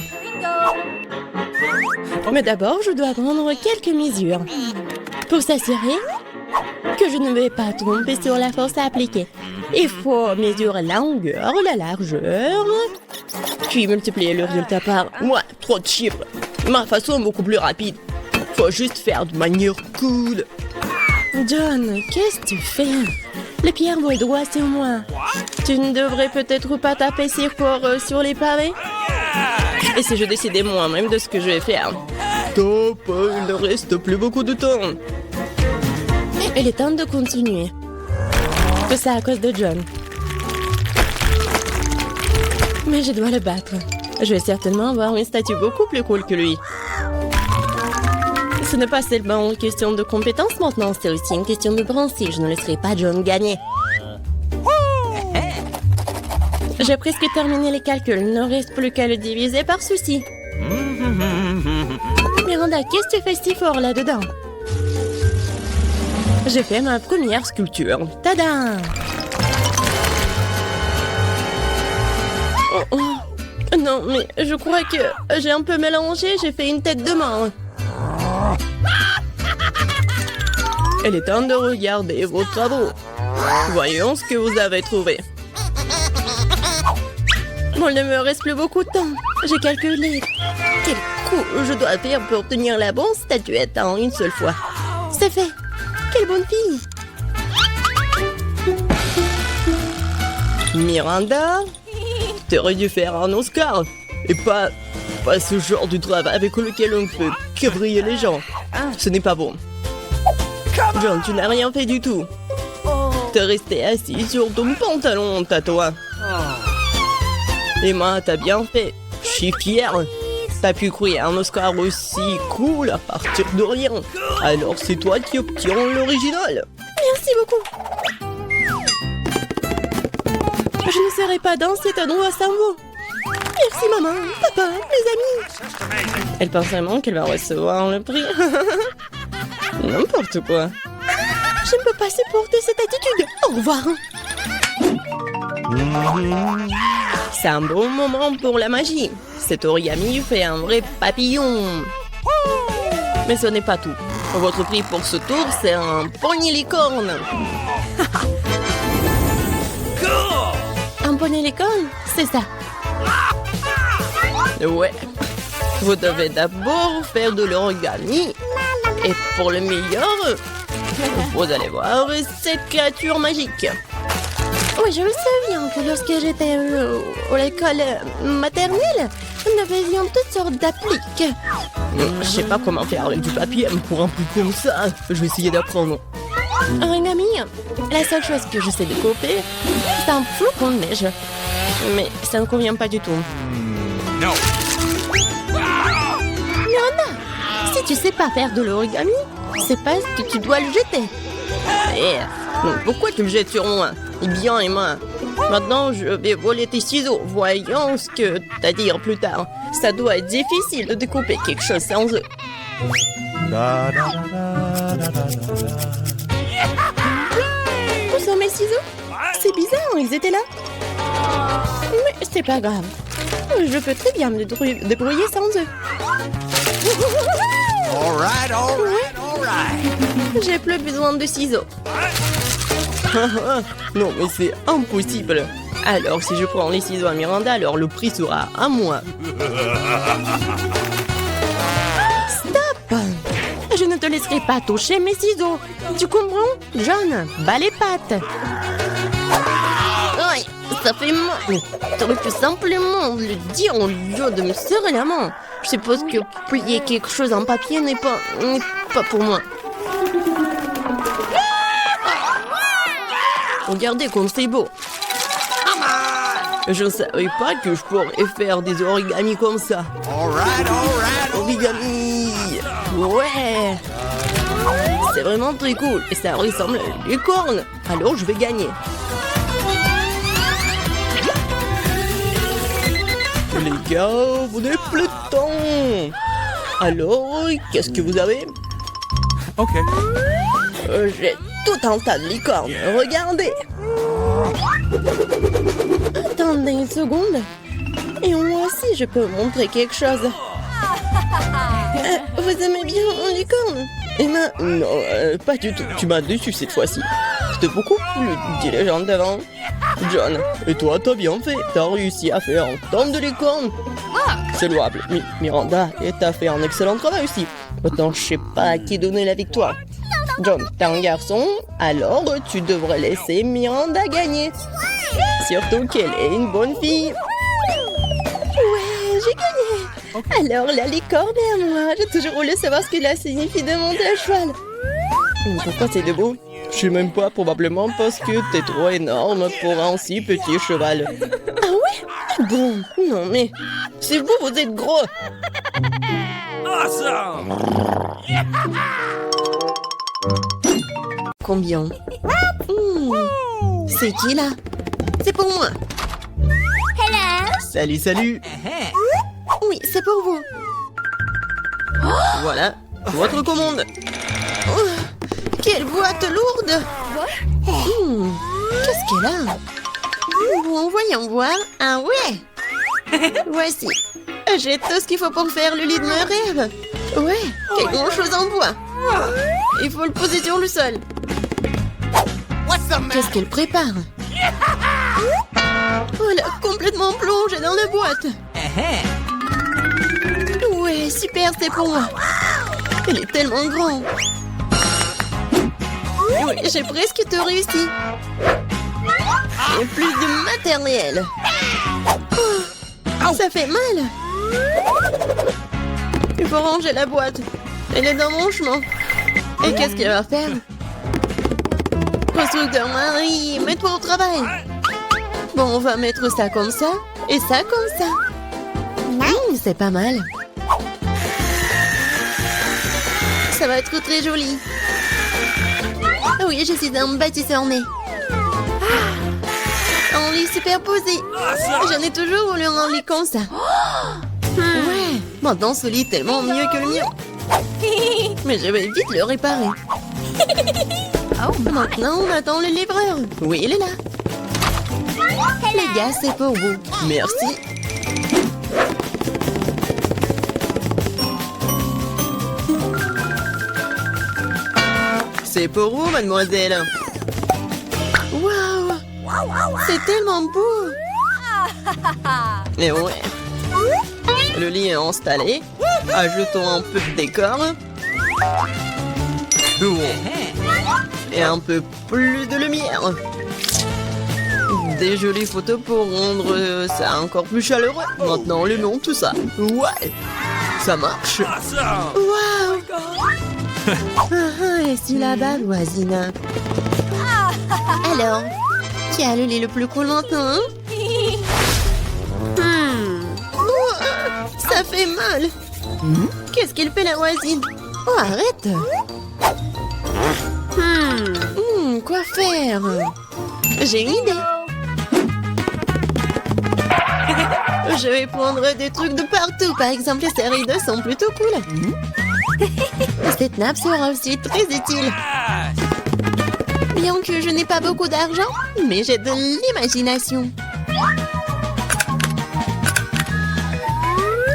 Mais d'abord, je dois prendre quelques mesures pour s'assurer que je ne vais pas tromper sur la force à appliquer. Il faut mesurer la longueur, la largeur, puis multiplier le résultat par... Ouais, trop de chiffres. Ma façon est beaucoup plus rapide. Faut juste faire de manière cool. John, qu'est-ce que tu fais? Les pierres vont droit sur moi. Tu ne devrais peut-être pas taper si fort sur les pavés? Et si je décidais moi-même de ce que je vais faire? Top, il ne reste plus beaucoup de temps. Il est temps de continuer. Tout ça à cause de John. Mais je dois le battre. Je vais certainement avoir une statue beaucoup plus cool que lui. Ce n'est pas seulement une question de compétence maintenant, c'est aussi une question de principe. Je ne laisserai pas John gagner. J'ai presque terminé les calculs. Il ne reste plus qu'à le diviser par ceci. Miranda, qu'est-ce que tu fais si fort là-dedans? J'ai fait ma première sculpture. Tada! Oh. Non, mais je crois que j'ai un peu mélangé. J'ai fait une tête de main. Il est temps de regarder vos travaux. Voyons ce que vous avez trouvé. Bon, il ne me reste plus beaucoup de temps. J'ai calculé quel coup je dois faire pour tenir la bonne statuette en une seule fois. C'est fait. Quelle bonne fille. Miranda, t'aurais dû faire un Oscar. Et pas ce genre de travail avec lequel on peut quadriller les gens. Ce n'est pas bon. John, tu n'as rien fait du tout. T'es resté assis sur ton pantalon, toi. Emma, t'as bien fait. Je suis fière. T'as pu créer un Oscar aussi cool à partir de rien. Alors c'est toi qui obtiens l'original. Merci beaucoup. Je ne serai pas dans cet endroit sans vous. Merci maman, papa, mes amis. Elle pense vraiment qu'elle va recevoir le prix. N'importe quoi. Je ne peux pas supporter cette attitude. Au revoir. C'est un bon moment pour la magie. Cet origami fait un vrai papillon. Mais ce n'est pas tout. Votre prix pour ce tour, c'est un poney licorne. Un poney licorne, c'est ça. Ouais. Vous devez d'abord faire de l'origami. Et pour le meilleur, vous allez voir cette créature magique. Oui, je me souviens que lorsque j'étais à l'école maternelle, nous faisions toutes sortes d'appliques. Je sais pas comment faire avec du papier pour un truc comme ça. Je vais essayer d'apprendre. Origami, la seule chose que je sais découper, c'est un flocon de neige. Mais ça ne convient pas du tout. No. Miranda, si Tu sais pas faire de l'origami? C'est parce que tu dois le jeter. Eh, donc pourquoi tu le jettes sur moi? Bien, Emma. Maintenant, je vais voler tes ciseaux. Voyons ce que t'as à dire plus tard. Ça doit être difficile de découper quelque chose sans eux. Où sont mes ciseaux? C'est bizarre, ils étaient là. Mais c'est pas grave. Je peux très bien me débrouiller sans eux. All right, all right, all right. J'ai plus besoin de ciseaux. Non, mais c'est impossible. Alors, si je prends les ciseaux à Miranda, alors le prix sera à moi. Stop! Je ne te laisserai pas toucher mes ciseaux. Tu comprends? John, bats les pattes. Aïe, ça fait mal. T'aurais pu simplement le dire au lieu de me serrer la main. Je suppose que plier quelque chose en papier n'est pas pour moi. Regardez comme c'est beau. Je ne savais pas que je pourrais faire des origamis comme ça. All right, Origami. Ouais. C'est vraiment très cool. Et ça ressemble à une licorne. Alors je vais gagner. Les gars, vous n'avez plus de temps. Alors, qu'est-ce que vous avez? OK. J'ai tout un tas de licornes. Regardez. Attendez une seconde. Et moi aussi, je peux vous montrer quelque chose. Vous aimez bien une licorne? Emma, non, pas du tout. Tu m'as déçu cette fois-ci. C'était beaucoup plus diligent d'avant. John, et toi, t'as bien fait. T'as réussi à faire un tonne de licorne. C'est louable. Miranda, et t'as fait un excellent travail aussi. Autant je sais pas à qui donner la victoire. John, t'es un garçon, alors tu devrais laisser Miranda gagner. Surtout qu'elle est une bonne fille. Ouais, j'ai gagné. Alors la licorne est à moi. J'ai toujours voulu savoir ce que cela signifie de monter à cheval. Pourquoi c'est debout? Je sais même pas, probablement parce que t'es trop énorme pour un si petit cheval. Ah ouais? Bon, non mais... C'est vous, vous êtes gros. Awesome. Combien? C'est qui là? C'est pour moi. Salut, salut. Oui, c'est pour vous. Voilà, votre commande. Oh, quelle boîte lourde. Qu'est-ce qu'elle a? Bon, voyons voir. Ah ouais. Voici. J'ai tout ce qu'il faut pour faire le lit de mes rêves. Ouais, quelque chose en bois. Il faut le poser sur le sol. Qu'est-ce qu'elle prépare? Oh, elle a complètement plongé dans la boîte. Ouais, super, c'est pour moi. Elle est tellement grande. Oui, j'ai presque tout réussi. Et plus de matériel. Oh, ça fait mal. Il faut ranger la boîte. Elle est dans mon chemin. Et qu'est-ce qu'elle va faire? Constructeur Marie, mets-toi au travail. Bon, on va mettre ça comme ça et ça comme ça. C'est pas mal. Ça va être très joli. Ah oui, je suis un bâtisseur né. Un lit superposé. J'en ai toujours voulu un lit comme ça. Ouais, maintenant ce lit est tellement mieux que le mien. Mais je vais vite le réparer. Maintenant, on attend le livreur. Oui, il est là. Les gars, c'est pour vous. Merci. C'est pour vous, mademoiselle. Waouh! C'est tellement beau! Et ouais. Le lit est installé. Ajoutons un peu de décor. Et un peu plus de lumière. Des jolies photos pour rendre ça encore plus chaleureux. Maintenant, le nom, tout ça. Ouais, ça marche. Waouh! Et c'est là-bas, voisine. Alors, qui a le lit le plus cool maintenant? Ça fait mal. Qu'est-ce qu'elle fait, la voisine? Oh, arrête. Quoi faire? J'ai une idée. Je vais prendre des trucs de partout. Par exemple, ces rideaux sont plutôt cool. Cette nappe sera aussi très utile. Bien que je n'ai pas beaucoup d'argent, mais j'ai de l'imagination.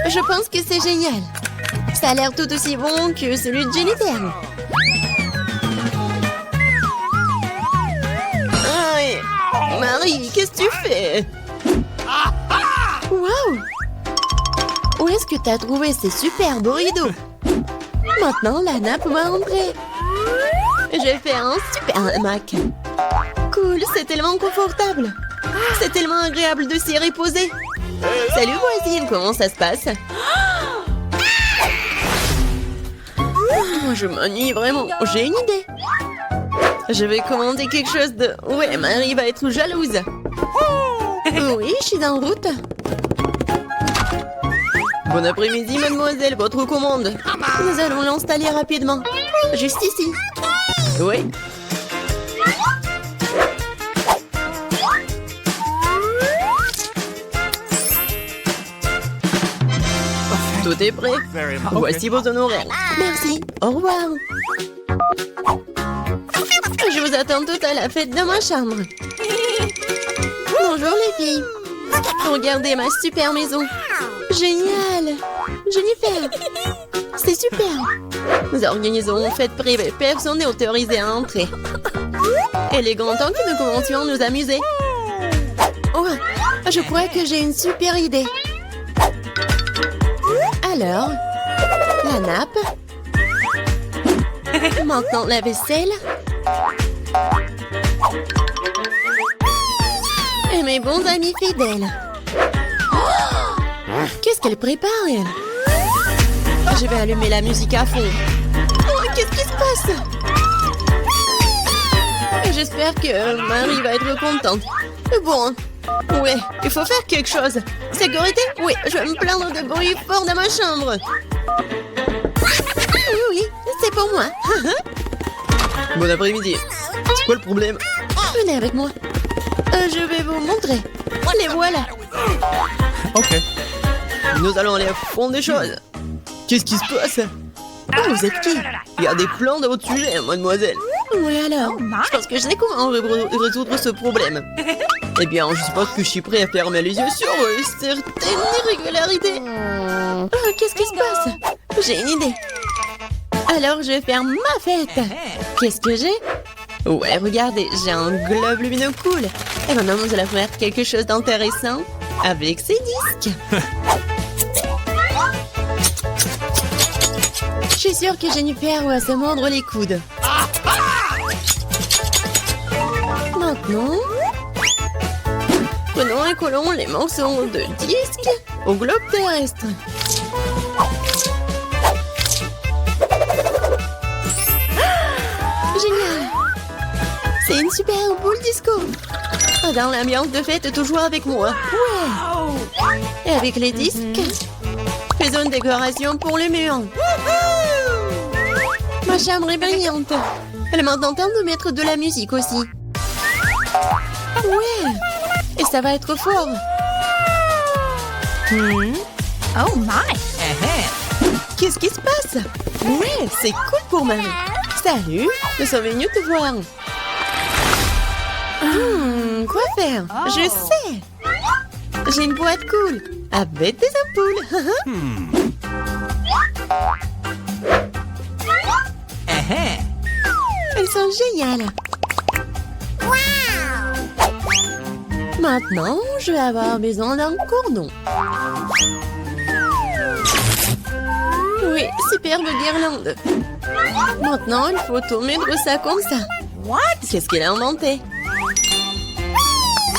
Je pense que c'est génial. Ça a l'air tout aussi bon que celui de Jennifer. Aïe. Marie, qu'est-ce que tu fais? Wow! Où est-ce que tu as trouvé ces superbes rideaux? Maintenant, la nappe va entrer. Je vais faire un super hamac. Cool, c'est tellement confortable. C'est tellement agréable de s'y reposer. Salut voisine, comment ça se passe? Je m'ennuie vraiment. J'ai une idée. Je vais commander quelque chose de... Ouais, Marie va être jalouse. Oui, je suis en route. Bon après-midi, mademoiselle, votre commande. Nous allons l'installer rapidement. Juste ici. Oui. Tout est prêt. Very much. Voici vos honoraires. Merci. Au revoir. Je vous attends toutes à la fête de ma chambre. Bonjour les filles. Regardez ma super maison. Génial. Jennifer. C'est super. Nous organisons une fête privée. Personne n'est autorisé à entrer. Il est grand temps que nous commencions à nous amuser. Oh, je crois que j'ai une super idée. Alors, la nappe. Maintenant, la vaisselle. Et mes bons amis fidèles. Oh, qu'est-ce qu'elle prépare, elle? Je vais allumer la musique à fond. Oh, qu'est-ce qui se passe? J'espère que Marie va être contente. Bon, ouais, il faut faire quelque chose. Sécurité? Oui, je vais me plaindre de bruit fort dans ma chambre. Oui, c'est pour moi. Bon après-midi. C'est quoi le problème? Venez avec moi. Je vais vous montrer. Les voilà. Okay. Nous allons aller au fond des choses. Qu'est-ce qui se passe? Oh, vous êtes qui? Il y a des plans de votre sujet, mademoiselle. Oui, alors. Je pense que je sais comment résoudre ce problème. Eh bien, je suppose que je suis prêt à fermer les yeux sur certaines irrégularités. Oh, qu'est-ce qui se passe? J'ai une idée. Alors, je vais faire ma fête. Qu'est-ce que j'ai? Ouais, regardez, j'ai un globe lumineux cool. Et maintenant, nous allons faire quelque chose d'intéressant avec ces disques. Je suis sûre que Jennifer va se mordre les coudes. Maintenant, prenons et collons les morceaux de disques au globe terrestre. Génial! C'est une super boule disco. Dans l'ambiance de fête, toujours avec moi. Ouais! Et avec les disques, faisons une décoration pour les murs. Ma chambre est brillante. Elle m'a tenté de mettre de la musique aussi. Ouais! Et ça va être fort. Oh my! Qu'est-ce qui se passe? Ouais, c'est cool pour Marie. Salut, nous sommes venus te voir. Quoi faire? Je sais. J'ai une boîte cool avec des ampoules. Elles sont géniales. Maintenant, je vais avoir besoin d'un cordon. Oui, superbe guirlande. Maintenant, il faut tout mettre ça comme ça. What? Qu'est-ce qu'il a inventé?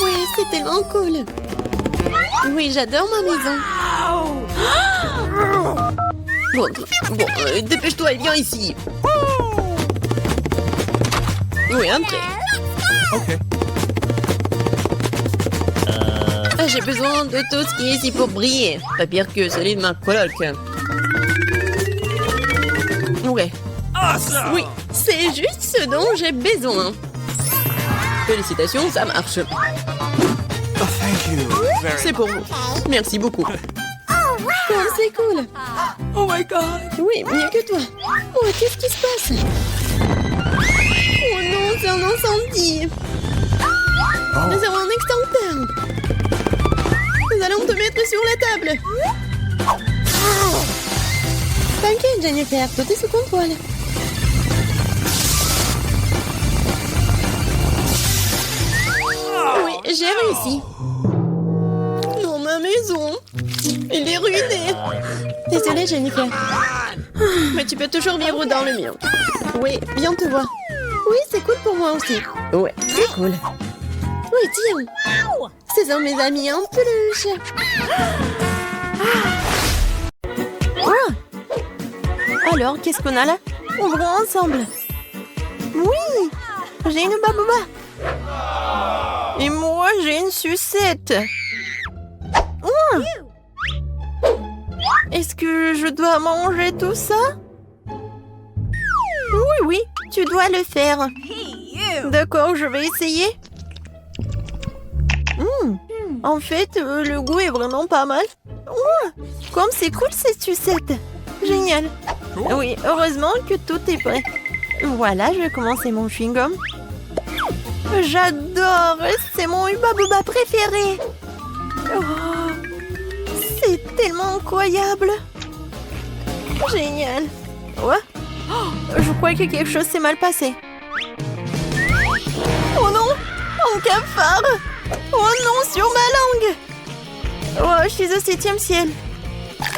Oui, c'est tellement cool. Oui, j'adore ma maison. Bon, dépêche-toi et viens ici. Oui, entrez. Okay. J'ai besoin de tout ce qui est ici pour briller. Pas pire que celui de ma coloc. Ouais. Oui, c'est juste ce dont j'ai besoin. Félicitations, ça marche. Oh, thank you. C'est pour vous. Merci beaucoup. Oh, c'est cool. Oh my god. Oui, mieux que toi. Oh, qu'est-ce qui se passe? Oh non, c'est un incendie. Nous avons un extincteur. Nous allons te mettre sur la table. T'inquiète, Jennifer, tout est sous contrôle. Oui, j'ai réussi. Dans ma maison. Il est ruiné. Désolée, Jennifer. Mais tu peux toujours vivre dans le mien. Oui, viens te voir. Oui, c'est cool pour moi aussi. Ouais, c'est cool. Oui, tiens. Ce sont mes amis en peluche. Alors, qu'est-ce qu'on a là? Ouvrons ensemble. Oui, j'ai une babouba. Et moi, j'ai une sucette. Est-ce que je dois manger tout ça? Oui, oui, tu dois le faire. D'accord, je vais essayer. En fait, le goût est vraiment pas mal. Comme c'est cool cette sucette. Génial. Oui, heureusement que tout est prêt. Voilà, je vais commencer mon chewing-gum. J'adore, c'est mon Hubba Bubba préféré. Oh, c'est tellement incroyable. Génial. Ouais. Je crois que quelque chose s'est mal passé. Oh non, un cafard. Oh non, sur ma langue. Oh, je suis au 7e ciel.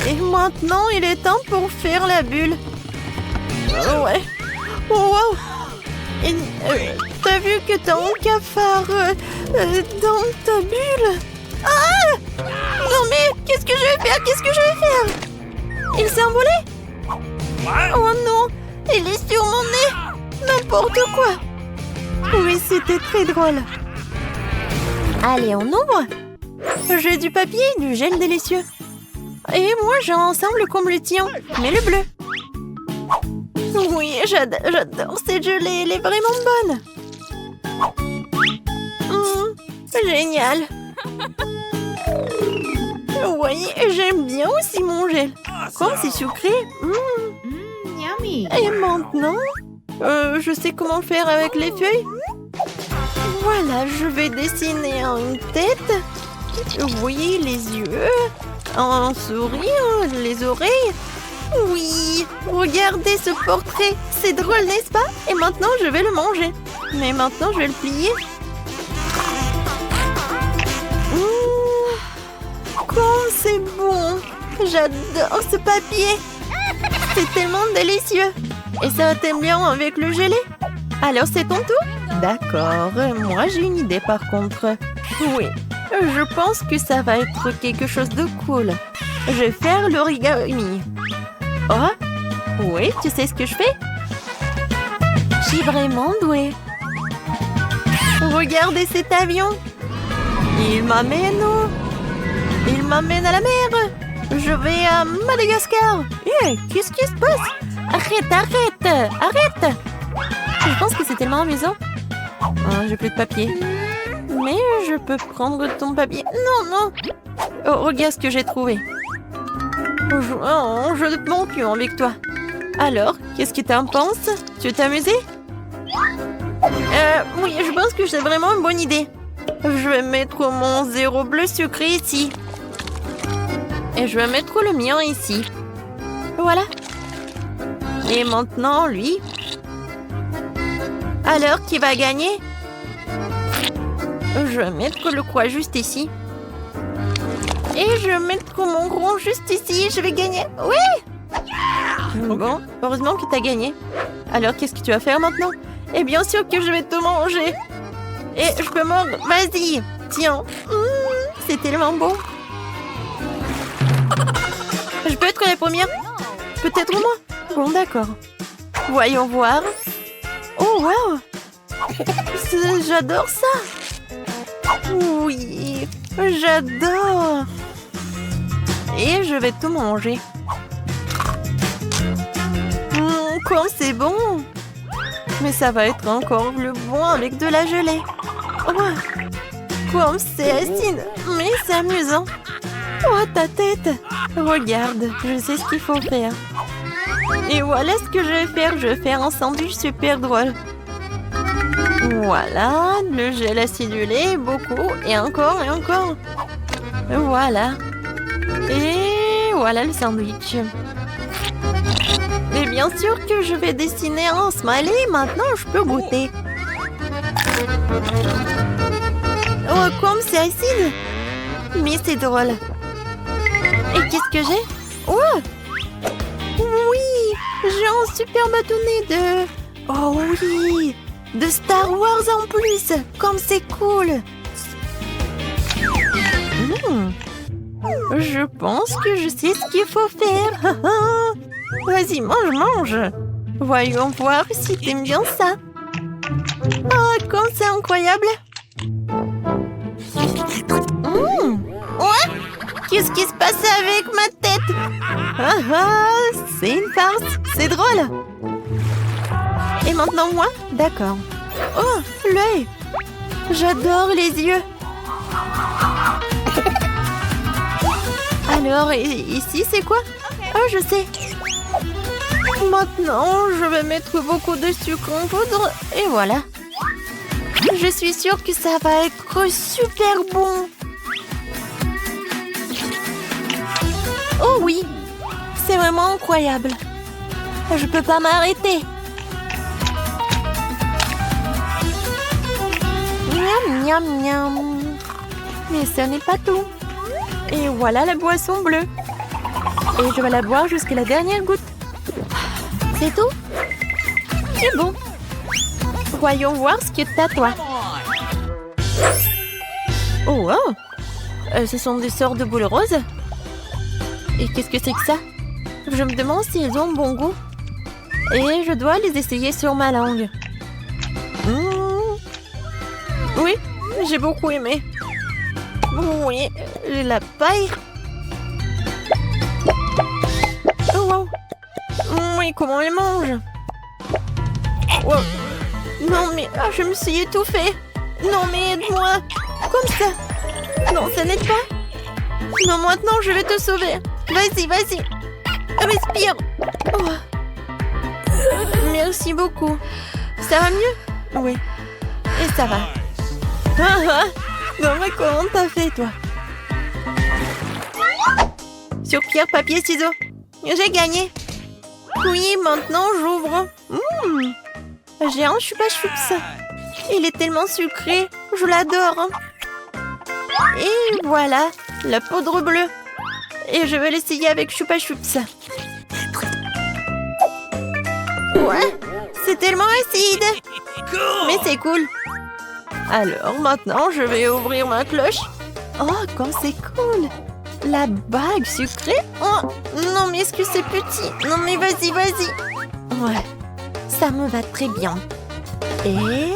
Et maintenant, il est temps pour faire la bulle. Oh, ouais. Oh, wow. T'as vu que t'as un cafard dans ta bulle? Ah! Non mais, qu'est-ce que je vais faire? Qu'est-ce que je vais faire? Il s'est envolé? Oh non, il est sur mon nez. N'importe quoi. Oui, c'était très drôle. Allez, on ouvre. J'ai du papier et du gel délicieux. Et moi, j'ai un ensemble comme le tien, mais le bleu. Oui, j'adore cette gelée, elle est vraiment bonne. Génial. Oui, j'aime bien aussi mon gel. Comme c'est sucré. Yummy. Et maintenant, je sais comment faire avec les feuilles. Voilà, je vais dessiner une tête. Oui, les yeux. Un sourire, les oreilles. Oui, regardez ce portrait. C'est drôle, n'est-ce pas? Et maintenant, je vais le manger. Mais maintenant, je vais le plier. Comme c'est bon. J'adore ce papier. C'est tellement délicieux. Et ça t'aime bien avec le gelé? Alors, c'est ton tour? D'accord. Moi, j'ai une idée par contre. Oui, je pense que ça va être quelque chose de cool. Je vais faire l'origami. Oh, oui, tu sais ce que je fais? Je suis vraiment douée. Regardez cet avion. Il m'amène à la mer. Je vais à Madagascar. Qu'est-ce qui se passe? Arrête. Je pense que c'est tellement amusant. J'ai plus de papier. Mais je peux prendre ton papier. Non. Oh, regarde ce que j'ai trouvé. Je ne peux plus avec toi. Alors, qu'est-ce que t'en penses? Tu veux t'amuser? Oui, je pense que c'est vraiment une bonne idée. Je vais mettre mon zéro bleu sucré ici. Et je vais mettre le mien ici. Voilà. Et maintenant, lui. Alors, qui va gagner? Je vais mettre le croix juste ici. Et je vais mettre mon rond juste ici. Je vais gagner. Oui! Bon, heureusement que tu as gagné. Alors, qu'est-ce que tu vas faire maintenant? Et bien sûr que je vais te manger. Et je peux mordre. Vas-y. Tiens. C'est tellement beau. Je peux être la première? Peut-être moi? Bon, d'accord. Voyons voir. Oh, wow! J'adore ça! Oui, j'adore! Et je vais tout manger. comme c'est bon! Mais ça va être encore plus bon avec de la gelée. Oh, comme c'est acide, mais c'est amusant. Oh, ta tête! Regarde, je sais ce qu'il faut faire. Et voilà ce que je vais faire. Je vais faire un sandwich super drôle. Voilà, le gel acidulé, beaucoup, et encore, et encore. Voilà. Et voilà le sandwich. Et bien sûr que je vais dessiner un smiley. Maintenant, je peux goûter. Oh, comme c'est acide. Mais c'est drôle. Et qu'est-ce que j'ai? Oh! Oui! J'ai un super bâtonnet de... Oh oui! De Star Wars en plus! Comme c'est cool! Je pense que je sais ce qu'il faut faire. Vas-y, mange, mange. Voyons voir si t'aimes bien ça. Oh, comme c'est incroyable. Ouais? Qu'est-ce qui se passe avec ma tête? C'est une farce. C'est drôle. Et maintenant moi? D'accord. Oh, l'œil. J'adore les yeux. Alors, ici, c'est quoi? Oh, je sais. Maintenant, je vais mettre beaucoup de sucre en poudre. Et voilà. Je suis sûre que ça va être super bon. Oh oui. C'est vraiment incroyable. Je peux pas m'arrêter. Miam, miam, miam. Mais ce n'est pas tout. Et voilà la boisson bleue. Et je vais la boire jusqu'à la dernière goutte. C'est tout? C'est bon. Voyons voir ce que t'as, toi. Oh, wow. Ce sont des sortes de boules roses. Et qu'est-ce que c'est que ça? Je me demande s'ils ont bon goût. Et je dois les essayer sur ma langue. Oui, j'ai beaucoup aimé. Oui, la paille. Oh, wow. Oui, comment on les mange? Wow. Non, mais je me suis étouffée. Non, mais aide-moi. Comme ça. Non, ça n'aide pas. Non, maintenant, je vais te sauver. Vas-y, vas-y. Respire. Oh. Merci beaucoup. Ça va mieux? Oui. Et ça va. Non, mais comment t'as fait, toi? Sur pierre, papier, ciseaux. J'ai gagné. Oui, maintenant, j'ouvre. J'ai un chupa-chups. Il est tellement sucré. Je l'adore. Et voilà, la poudre bleue. Et je vais l'essayer avec chupa-chups. Ouais, c'est tellement acide. Mais c'est cool. Alors, maintenant, je vais ouvrir ma cloche. Oh, comme c'est cool. La bague sucrée. Oh, non, mais est-ce que c'est petit? Non, mais vas-y, vas-y. Ouais, ça me va très bien. Et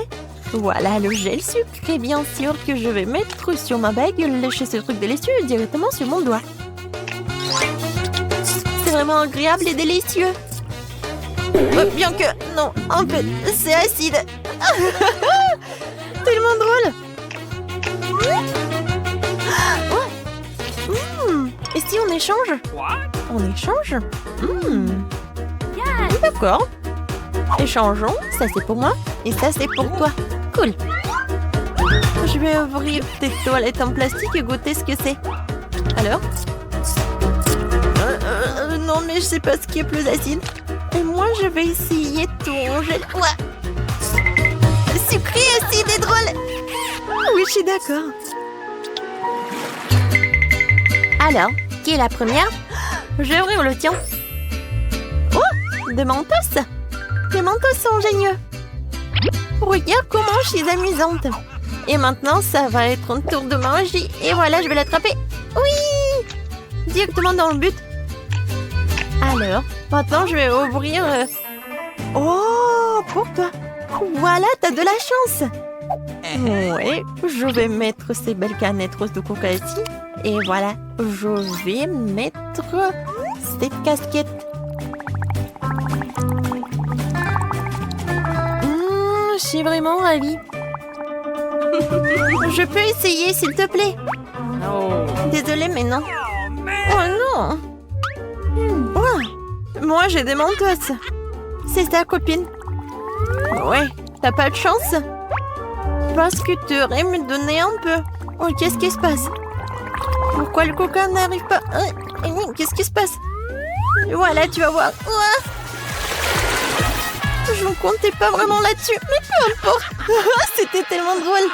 voilà le gel sucré, bien sûr, que je vais mettre sur ma bague. Lâcher ce truc délicieux directement sur mon doigt. C'est vraiment agréable et délicieux. Bien que, non, en fait, c'est acide. Tellement drôle. Et si on échange? On échange? D'accord. Échangeons. Ça, c'est pour moi. Et ça, c'est pour toi. Cool. Je vais ouvrir tes toilettes en plastique et goûter ce que c'est. Alors? Non, mais je sais pas ce qui est plus acide. Et moi, je vais essayer ton gel. Ouais. Sucré, acide et drôle. Oui, je suis d'accord. Alors, qui est la première? Je vais ouvrir le tien. Oh, de Mentos. Les Mentos sont géniaux. Regarde comment je suis amusante. Et maintenant, ça va être un tour de magie. Et voilà, je vais l'attraper. Oui! Directement dans le but. Alors, maintenant, je vais ouvrir... Oh, pour toi. Voilà, t'as de la chance. Oui, je vais mettre ces belles canettes roses de coca ici. Et voilà, je vais mettre cette casquette. suis vraiment ravie. Je peux essayer, s'il te plaît? Désolée, mais non. Oh non! Oh, moi, j'ai des menteuses. C'est ta copine. Ouais, t'as pas de chance? Parce que tu aurais me donner un peu. Oh, qu'est-ce qui se passe? Pourquoi le coca n'arrive pas? Qu'est-ce qui se passe? Voilà, tu vas voir. Je ne comptais pas vraiment là-dessus, mais peu importe. C'était tellement drôle.